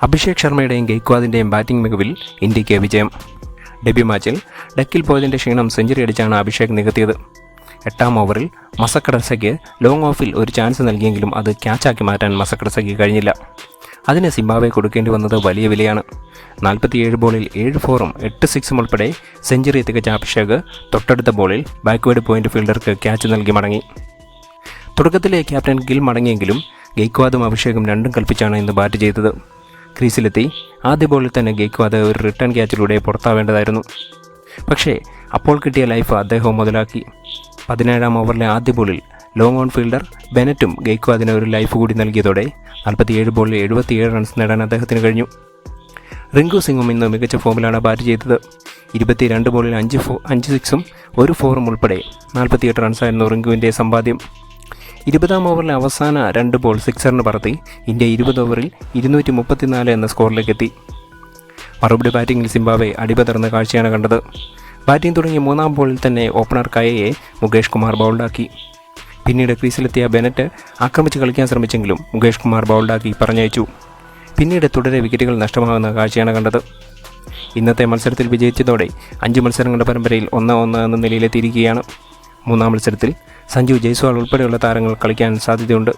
Abhishek ശർമ്മയുടെയും ഗെയ്ക്വാദിൻ്റെയും batting മികവിൽ ഇന്ത്യയ്ക്ക് വിജയം. Debut മാച്ചിൽ ഡെക്കിൽ പോയതിൻ്റെ ക്ഷീണം സെഞ്ചുറി അടിച്ചാണ് അഭിഷേക് നികത്തിയത്. 8ാം ഓവറിൽ മസക്കഡസയ്ക്ക് ലോങ് ഓഫിൽ ഒരു ചാൻസ് നൽകിയെങ്കിലും അത് ക്യാച്ചാക്കി മാറ്റാൻ മസക്കഡസയ്ക്ക് കഴിഞ്ഞില്ല. അതിന് സിംബാബ്വെ കൊടുക്കേണ്ടി വന്നത് വലിയ വിലയാണ്. 47 ബോളിൽ 7 4-ഉം 8 6-ഉം ഉൾപ്പെടെ സെഞ്ചുറി തികച്ച അഭിഷേക് തൊട്ടടുത്ത ബോളിൽ ബാക്ക്വേർഡ് പോയിന്റ് ഫീൽഡർക്ക് ക്യാച്ച് നൽകി മടങ്ങി. തുടക്കത്തിലെ ക്യാപ്റ്റൻ ഗിൽ മടങ്ങിയെങ്കിലും ഗെയ്ക്വാദും അഭിഷേകും രണ്ടും കൽപ്പിച്ചാണ് ഇന്ന് ബാറ്റ് ചെയ്തത്. ക്രീസിലെത്തി ആദ്യ ബോളിൽ തന്നെ ഗെയ്ക്വാദ് ഒരു റിട്ടേൺ ക്യാച്ചിലൂടെ പുറത്താവേണ്ടതായിരുന്നു. പക്ഷേ അപ്പോൾ കിട്ടിയ ലൈഫ് അദ്ദേഹവും മുതലാക്കി. 17ാം ഓവറിലെ ആദ്യ ബോളിൽ ലോങ് ഓൺ ഫീൽഡർ ബെനറ്റും ഗെയ്ക്വാദിന് ഒരു ലൈഫ് കൂടി നൽകിയതോടെ 47 ബോളിൽ 77 റൺസ് നേടാൻ അദ്ദേഹത്തിന് കഴിഞ്ഞു. റിങ്കു സിംഗും ഇന്ന് മികച്ച ഫോമിലാണ് ബാറ്റ് ചെയ്തത്. 22 ബോളിൽ 5 6-ഉം 1 4-ഉം ഉൾപ്പെടെ 48 റൺസായിരുന്നു റിങ്കുവിൻ്റെ സമ്പാദ്യം. 20ാം ഓവറിലെ അവസാന 2 ബോൾ സിക്സറിന് പറത്തി ഇന്ത്യ 20 ഓവറിൽ 234 എന്ന സ്കോറിലേക്ക് എത്തി. മറുപടി ബാറ്റിംഗിൽ സിംബാബ്വെ അടിപതർന്ന കാഴ്ചയാണ് കണ്ടത്. ബാറ്റിംഗ് തുടങ്ങിയ 3ാം ബോളിൽ തന്നെ ഓപ്പണർ കയയെ മുകേഷ് കുമാർ ബൗൾഡാക്കി. പിന്നീട് ക്രീസിലെത്തിയ ബെനറ്റ് ആക്രമിച്ച് കളിക്കാൻ ശ്രമിച്ചെങ്കിലും മുകേഷ് കുമാർ ബൗൾഡാക്കി പറഞ്ഞയച്ചു. പിന്നീട് തുടരെ വിക്കറ്റുകൾ നഷ്ടമാകുന്ന കാഴ്ചയാണ് കണ്ടത്. ഇന്നത്തെ മത്സരത്തിൽ വിജയിച്ചതോടെ 5 മത്സരങ്ങളുടെ പരമ്പരയിൽ 1-1 എന്ന നിലയിലെത്തിയിരിക്കുകയാണ്. 3ാം മത്സരത്തിൽ സഞ്ജു ജയ്സ്വാൾ ഉൾപ്പെടെയുള്ള താരങ്ങൾ കളിക്കാൻ സാധ്യതയുണ്ട്.